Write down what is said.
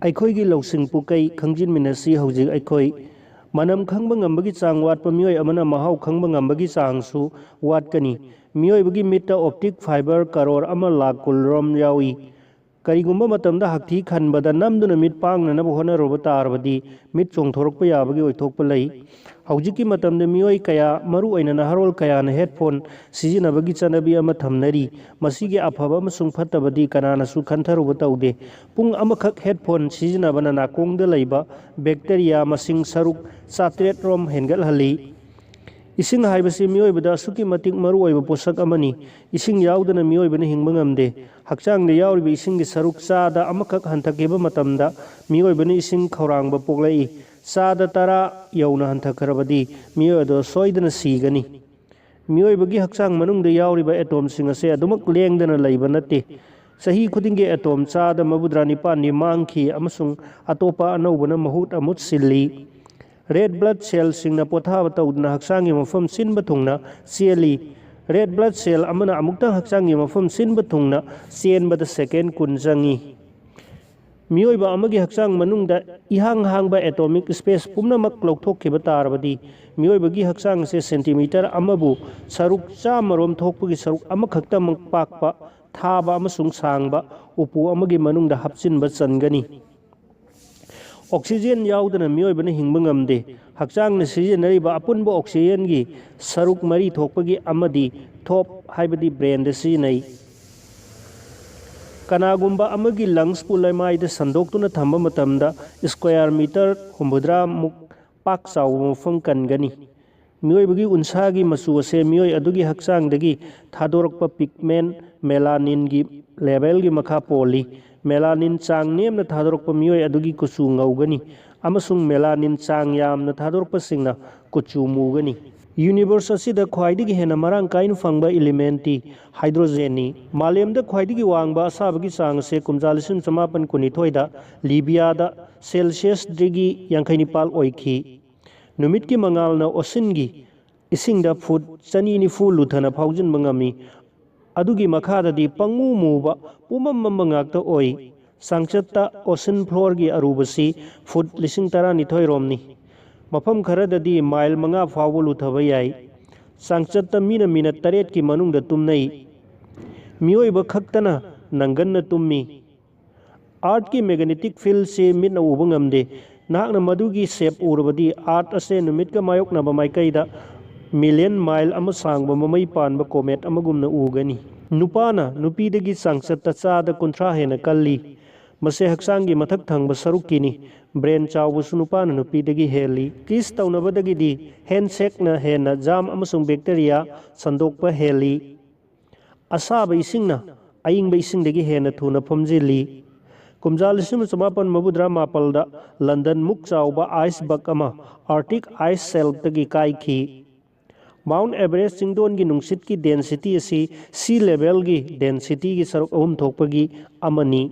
ꯑꯩꯈꯣꯏꯒꯤ ꯂꯧꯁꯤꯡ ꯄꯨꯀꯩ ꯈꯪꯖꯤꯟꯃꯤꯟꯅꯁꯤ ꯍꯧꯖꯤꯛ ꯑꯩꯈꯣꯏ ꯃꯅꯝ ꯈꯪꯕ ꯉꯝꯕꯒꯤ ꯆꯥꯡ ꯋꯥꯠꯄ ꯃꯤꯑꯣꯏ ꯑꯃꯅ ꯃꯍꯥꯎ ꯈꯪꯕ ꯉꯝꯕꯒꯤ ꯆꯥꯡꯁꯨ ꯋꯥꯠꯀꯅꯤ꯫ ꯃꯤꯑꯣꯏꯕꯒꯤ ꯃꯤꯠꯇ ꯑꯣꯞꯇꯤꯛ ꯐꯥꯏꯕꯔ ꯀꯔꯣꯔ 1,00,000 ꯌꯥꯎꯏ꯫ ꯀꯔꯤꯒꯨꯝꯕ ꯃꯇꯝꯗ ꯍꯛꯊꯤ ꯈꯟꯕꯗ ꯅꯝꯗꯨꯅ ꯃꯤꯠ ꯄꯥꯡꯅꯅꯕ ꯍꯣꯠꯅꯔꯨꯕ ꯇꯥꯔꯕꯗꯤ ꯃꯤꯠ ꯆꯣꯡꯊꯣꯔꯛꯄ ꯌꯥꯕꯒꯤ ꯑꯣꯏꯊꯣꯛꯄ ꯂꯩ꯫ ꯍꯧꯖꯤꯛꯀꯤ ꯃꯇꯝꯗ ꯃꯤꯑꯣꯏ ꯀꯌꯥ ꯃꯔꯨꯑꯣꯏꯅ ꯅꯍꯥꯔꯣꯜ ꯀꯌꯥꯅ ꯍꯦꯗꯐꯣꯟ ꯁꯤꯖꯤꯟꯅꯕꯒꯤ ꯆꯠꯅꯕꯤ ꯑꯃ ꯊꯝꯅꯔꯤ꯫ ꯃꯁꯤꯒꯤ ꯑꯐꯕ ꯑꯃꯁꯨꯡ ꯐꯠꯇꯕꯗꯤ ꯀꯅꯥꯅꯁꯨ ꯈꯟꯊꯔꯨꯕ ꯇꯧꯗꯦ꯫ ꯄꯨꯡ ꯑꯃꯈꯛ ꯍꯦꯗꯐꯣꯟ ꯁꯤꯖꯤꯟꯅꯕꯅ ꯅꯥꯀꯣꯡꯗ ꯂꯩꯕ ꯕꯦꯛꯇꯦꯔꯤꯌꯥ ꯃꯁꯤꯡ ꯁꯔꯨꯛ 800 ꯔꯣꯝ ꯍꯦꯟꯒꯠꯍꯜꯂꯤ꯫ ꯏꯁꯤꯡ ꯍꯥꯏꯕꯁꯤ ꯃꯤꯑꯣꯏꯕꯗ ꯑꯁꯨꯛꯀꯤ ꯃꯇꯤꯛ ꯃꯔꯨꯑꯣꯏꯕ ꯄꯣꯠꯁꯛ ꯑꯃꯅꯤ꯫ ꯏꯁꯤꯡ ꯌꯥꯎꯗꯅ ꯃꯤꯑꯣꯏꯕꯅ ꯍꯤꯡꯕ ꯉꯝꯗꯦ꯫ ꯍꯛꯆꯥꯡꯗ ꯌꯥꯎꯔꯤꯕ ꯏꯁꯤꯡꯒꯤ ꯁꯔꯨꯛ ꯆꯥꯗ ꯑꯃꯈꯛ ꯍꯟꯊꯈꯤꯕ ꯃꯇꯝꯗ ꯃꯤꯑꯣꯏꯕꯅ ꯏꯁꯤꯡ ꯈꯧꯔꯥꯡꯕ ꯄꯣꯛꯂꯛꯏ꯫ ꯆꯥꯗ 10 ꯌꯧꯅ ꯍꯟꯊꯈ꯭ꯔꯕꯗꯤ ꯃꯤꯑꯣꯏ ꯑꯗꯨ ꯁꯣꯏꯗꯅ ꯁꯤꯒꯅꯤ꯫ ꯃꯤꯑꯣꯏꯕꯒꯤ ꯍꯛꯆꯥꯡ ꯃꯅꯨꯡꯗ ꯌꯥꯎꯔꯤꯕ ꯑꯦꯇꯣꯝꯁꯤꯡ ꯑꯁꯤ ꯑꯗꯨꯃꯛ ꯂꯦꯡꯗꯅ ꯂꯩꯕ ꯅꯠꯇꯦ꯫ ꯆꯍꯤ ꯈꯨꯗꯤꯡꯒꯤ ꯑꯦꯇꯣꯝ ꯆꯥꯗ 59ꯗꯤ ꯃꯥꯡꯈꯤ ꯑꯃꯁꯨꯡ ꯑꯇꯣꯞꯄ ꯑꯅꯧꯕꯅ ꯃꯍꯨꯠ ꯑꯃꯨꯠ ꯁꯤꯜꯂꯤ꯫ ꯔꯦꯗ ꯕ꯭ꯂꯗ ꯁꯦꯜꯁꯤꯡꯅ ꯄꯣꯠꯊꯥꯕ ꯇꯧꯗꯨꯅ ꯍꯛꯆꯥꯡꯒꯤ ꯃꯐꯝ ꯁꯤꯟꯕ ꯊꯨꯡꯅ ꯆꯦꯜꯂꯤ꯫ ꯔꯦꯗ ꯕ꯭ꯂꯗ ꯁꯦꯜ ꯑꯃꯅ ꯑꯃꯨꯛꯇꯪ ꯍꯛꯆꯥꯡꯒꯤ ꯃꯐꯝ ꯁꯤꯟꯕ ꯊꯨꯡꯅ ꯆꯦꯟꯕꯗ ꯁꯦꯀꯦꯟ 10 ꯆꯪꯏ꯫ ꯃꯤꯑꯣꯏꯕ ꯑꯃꯒꯤ ꯍꯛꯆꯥꯡ ꯃꯅꯨꯡꯗ ꯏꯍꯥꯡ ꯍꯥꯡꯕ ꯑꯦꯇꯣꯃꯤꯛ ꯁ꯭ꯄꯦꯁ ꯄꯨꯝꯅꯃꯛ ꯂꯧꯊꯣꯛꯈꯤꯕ ꯇꯥꯔꯕꯗꯤ ꯃꯤꯑꯣꯏꯕꯒꯤ ꯍꯛꯆꯥꯡ ꯑꯁꯤ ꯁꯦꯟꯇꯤꯃꯤꯇꯔ ꯑꯃꯕꯨ ꯁꯔꯨꯛ 100 ꯔꯣꯝ ꯊꯣꯛꯄꯒꯤ ꯁꯔꯨꯛ ꯑꯃꯈꯛꯇꯃꯛ ꯄꯥꯛꯄ, ꯊꯥꯕ ꯑꯃꯁꯨꯡ ꯁꯥꯡꯕ ꯎꯄꯨ ꯑꯃꯒꯤ ꯃꯅꯨꯡꯗ ꯍꯥꯞꯆꯤꯟꯕ ꯆꯟꯒꯅꯤ꯫ ꯑꯣꯛꯁꯤꯖꯦꯟ ꯌꯥꯎꯗꯅ ꯃꯤꯑꯣꯏꯕꯅ ꯍꯤꯡꯕ ꯉꯝꯗꯦ꯫ ꯍꯛꯆꯥꯡꯅ ꯁꯤꯖꯤꯟꯅꯔꯤꯕ ꯑꯄꯨꯟꯕ ꯑꯣꯛꯁꯤꯖꯦꯟꯒꯤ ꯁꯔꯨꯛ 3 ꯊꯣꯛꯄꯒꯤ ꯑꯃꯗꯤ ꯊꯣꯞ ꯍꯥꯏꯕꯗꯤ ꯕ꯭ꯔꯦꯟꯗ ꯁꯤꯖꯤꯟꯅꯩ꯫ ꯀꯅꯥꯒꯨꯝꯕ ꯑꯃꯒꯤ ꯂꯪꯁꯄꯨ ꯂꯩꯃꯥꯏꯗ ꯁꯟꯗꯣꯛꯇꯨꯅ ꯊꯝꯕ ꯃꯇꯝꯗ ꯁ꯭ꯀ꯭ꯋꯥꯌꯔ ꯃꯤꯇꯔ 60 ꯃꯨꯛ ꯄꯥꯛ ꯆꯥꯎꯕ ꯃꯐꯝ ꯀꯟꯒꯅꯤ꯫ ꯃꯤꯑꯣꯏꯕꯒꯤ ꯎꯟꯁꯥꯒꯤ ꯃꯆꯨ ꯑꯁꯤ ꯃꯤꯑꯣꯏ ꯑꯗꯨꯒꯤ ꯍꯛꯆꯥꯡꯗꯒꯤ ꯊꯥꯗꯣꯔꯛꯄ ꯄꯤꯒꯃꯦꯟꯠ ꯃꯦꯂꯥꯅꯤꯟꯒꯤ ꯂꯦꯚꯦꯜꯒꯤ ꯃꯈꯥ ꯄꯣꯜꯂꯤ꯫ ꯃꯦꯂꯥꯅꯤꯟ ꯆꯥꯡ ꯅꯦꯝꯅ ꯊꯥꯗꯣꯔꯛꯄ ꯃꯤꯑꯣꯏ ꯑꯗꯨꯒꯤ ꯀꯨꯆꯨ ꯉꯧꯒꯅꯤ ꯑꯃꯁꯨꯡ ꯃꯦꯂꯥꯅꯤꯟ ꯆꯥꯡ ꯌꯥꯝꯅ ꯊꯥꯗꯣꯔꯛꯄꯁꯤꯡꯅ ꯀꯨꯆꯨ ꯃꯨꯒꯅꯤ꯫ ꯌꯨꯅꯤꯚꯔꯁ ꯑꯁꯤꯗ ꯈ꯭ꯋꯥꯏꯗꯒꯤ ꯍꯦꯟꯅ ꯃꯔꯥꯡ ꯀꯥꯏꯅ ꯐꯪꯕ ꯏꯂꯤꯃꯦꯟꯠꯇꯤ ꯍꯥꯏꯗ꯭ꯔꯣꯖꯦꯟꯅꯤ꯫ ꯃꯥꯂꯦꯝꯗ ꯈ꯭ꯋꯥꯏꯗꯒꯤ ꯋꯥꯡꯕ ꯑꯁꯥꯕꯒꯤ ꯆꯥꯡ ꯑꯁꯤ 1912ꯗ ꯂꯤꯕꯤꯌꯥꯗ ꯁꯦꯜꯁꯤꯌꯁ -89 ꯑꯣꯏꯈꯤ꯫ ꯅꯨꯃꯤꯠꯀꯤ ꯃꯉꯥꯜꯅ ꯑꯣꯁꯤꯟꯒꯤ ꯏꯁꯤꯡꯗ ꯐꯨꯠ 290 ꯂꯨꯊꯅ ꯐꯥꯎꯖꯤꯟꯕ ꯉꯝꯃꯤ꯫ ꯑꯗꯨꯒꯤ ꯃꯈꯥꯗꯗꯤ ꯄꯪꯃꯨ ꯃꯨꯕ ꯄꯨꯝꯃꯝ ꯃꯝꯕ ꯉꯥꯛꯇ ꯑꯣꯏ꯫ ꯆꯥꯡꯆꯠꯇ ꯑꯣꯁꯤꯟ ꯐ꯭ꯂꯣꯔꯒꯤ ꯑꯔꯨꯕꯁꯤ ꯐꯨꯠ 12,000 ꯔꯣꯝꯅꯤ꯫ ꯃꯐꯝ ꯈꯔꯗꯗꯤ ꯃꯥꯏꯜ 5 ꯐꯥꯎꯕ ꯂꯨꯊꯕ ꯌꯥꯏ꯫ ꯆꯥꯡꯆꯠꯇ ꯃꯤꯅ ꯃꯤꯅꯠ 8ꯀꯤ ꯃꯅꯨꯡꯗ ꯇꯨꯝꯅꯩ꯫ ꯃꯤꯑꯣꯏꯕ ꯈꯛꯇꯅ ꯅꯪꯒꯟꯅ ꯇꯨꯝꯃꯤ꯫ ꯑꯥꯔꯊꯀꯤ ꯃꯦꯒꯅꯦꯇꯤꯛ ꯐꯤꯜꯗꯁꯤ ꯃꯤꯠꯅ ꯎꯕ ꯉꯝꯗꯦ꯫ ꯅꯍꯥꯛꯅ ꯃꯗꯨꯒꯤ ꯁꯦꯞ ꯎꯔꯕꯗꯤ ꯑꯥꯔꯊ ꯑꯁꯤ ꯅꯨꯃꯤꯠꯀ ꯃꯥꯌꯣꯛꯅꯕ ꯃꯥꯏꯀꯩꯗ ꯃꯤꯂꯤꯌꯟ ꯃꯥꯏꯜ ꯑꯃ ꯁꯥꯡꯕ ꯃꯃꯩ ꯄꯥꯟꯕ ꯀꯣꯃꯦꯠ ꯑꯃꯒꯨꯝꯅ ꯎꯒꯅꯤ꯫ ꯅꯨꯄꯥꯅ ꯅꯨꯄꯤꯗꯒꯤ ꯆꯥꯡꯆꯠꯇ ꯆꯥꯗ 30 ꯍꯦꯟꯅ ꯀꯜꯂꯤ꯫ ꯃꯁꯤ ꯍꯛꯆꯥꯡꯒꯤ ꯃꯊꯛ ꯊꯪꯕ ꯁꯔꯨꯛꯀꯤꯅꯤ꯫ ꯕ꯭ꯔꯦꯟ ꯆꯥꯎꯕꯁꯨ ꯅꯨꯄꯥꯅ ꯅꯨꯄꯤꯗꯒꯤ ꯍꯦꯜꯂꯤ꯫ ꯀꯤꯁ ꯇꯧꯅꯕꯗꯒꯤꯗꯤ ꯍꯦꯟꯗꯁꯦꯛꯅ ꯍꯦꯟꯅ ꯖꯥꯝ ꯑꯃꯁꯨꯡ ꯕꯦꯛꯇꯦꯔꯤꯌꯥ ꯁꯟꯗꯣꯛꯄ ꯍꯦꯜꯂꯤ꯫ ꯑꯁꯥꯕ ꯏꯁꯤꯡꯅ ꯑꯏꯪꯕ ꯏꯁꯤꯡꯗꯒꯤ ꯍꯦꯟꯅ ꯊꯨꯅ ꯐꯨꯝꯖꯤꯜꯂꯤ꯫ ꯀꯨꯝꯖꯥ 1967ꯗ ꯂꯟꯗꯟ ꯃꯨꯛ ꯆꯥꯎꯕ ꯑꯥꯏꯁꯕꯔꯒ ꯑꯃ ꯑꯥꯔꯛꯇꯤꯛ ꯑꯥꯏꯁ ꯁꯦꯜꯐꯇꯒꯤ ꯀꯥꯏꯈꯤ꯫ ꯃꯥꯎꯟꯠ ꯑꯦꯚꯔꯦꯁꯠ ꯆꯤꯡꯗꯣꯟꯒꯤ ꯅꯨꯡꯁꯤꯠꯀꯤ ꯗꯦꯟꯁꯤꯇꯤ ꯑꯁꯤ ꯁꯤ ꯂꯦꯚꯦꯜꯒꯤ ꯗꯦꯟꯁꯤꯇꯤꯒꯤ ꯁꯔꯨꯛ 3 ꯊꯣꯛꯄꯒꯤ ꯑꯃꯅꯤ꯫